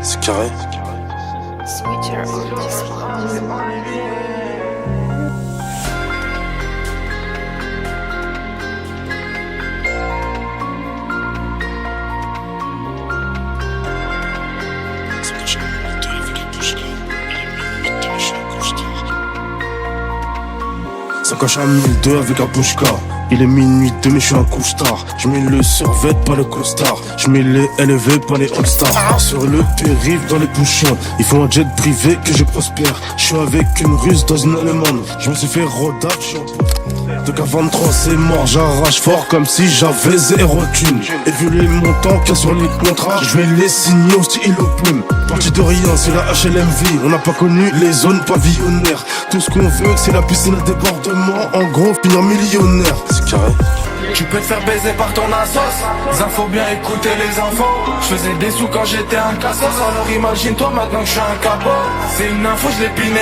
C'est carré. Switcher on this one. Ça cache un 1002 avec un pushka. Il est minuit demi, je suis un couche-tard. Je mets le survêt, pas le costard. Je mets les LV, pas les all-stars. Sur le périph' dans les bouchons, il faut un jet privé que je prospère. Je suis avec une russe dans une allemande. Je me suis fait rodage, je suis en de K23 c'est mort, j'arrache fort comme si j'avais zéro thune. Et vu les montants qu'il y a sur les contrats, je vais les signer au stylo plume. Parti de rien, c'est la HLMV. On n'a pas connu les zones pavillonnaires. Tout ce qu'on veut, c'est la piscine à débordement. En gros, finir millionnaire. C'est carré. Tu peux te faire baiser par ton assos. Faut bien écouter les infos. Je faisais des sous quand j'étais un cassos. Alors imagine-toi maintenant que je suis un capot. C'est une info, je l'ai piné.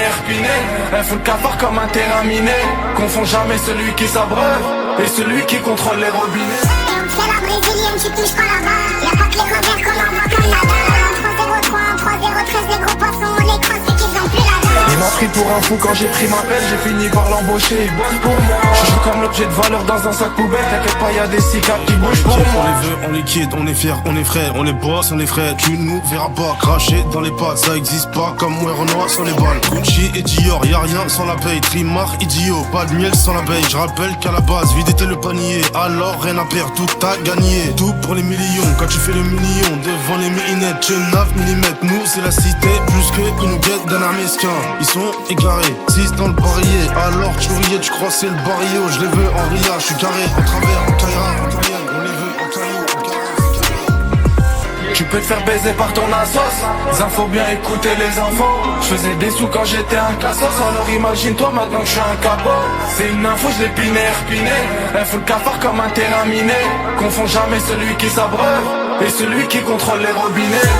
Elle fout le cafard comme un terrain miné. Confond jamais celui qui s'abreuve et celui qui contrôle les robinets. Et on fait la brésilienne, tu touches pas la balle. Y'a pas que les revers qu'on envoie comme Nadal. 3-0-3, 3-0-13, les gros poissons, on les crasse et qu'ils ont plus la dalle. Il m'a pris pour un fou quand j'ai pris ma pelle. J'ai fini par l'embaucher, il bosse pour moi. Je suis comme l'objet de valeur dans un sac poubelle. T'inquiète pas, y'a des cicatres qui bougent pour moi. On les veut, on les quitte, on est fiers, on est frères, on les bosse, on est frères. Tu nous verras pas cracher dans les pattes, ça existe pas comme moi Renoir sans les balles. Gucci et Dior, y'a rien sans la paye. Trimar, idiot, pas de miel sans l'abeille. Je rappelle qu'à la base, vide était le panier. Alors rien à perdre, tout à gagner. Tout pour les millions, quand tu fais le million devant les millinettes, tu 9 mm. Nous c'est la cité, plus que ils nous guettent d'un armesquin. Ils sont égarés, 6 dans le barillet. Alors tu riais, tu crois c'est le barrio. Je les veux en ria, je suis carré, en travers, en caïra, en taillenne. On les veut en caillou, en carré. Tu peux te faire baiser par ton assos. Faut bien écouter les infos. Je faisais des sous quand j'étais un cassos. Alors imagine-toi maintenant que je suis un capot. C'est une info, je l'ai piné. Elle fout le cafard comme un terrain miné. Confond jamais celui qui s'abreuve et celui qui contrôle les robinets.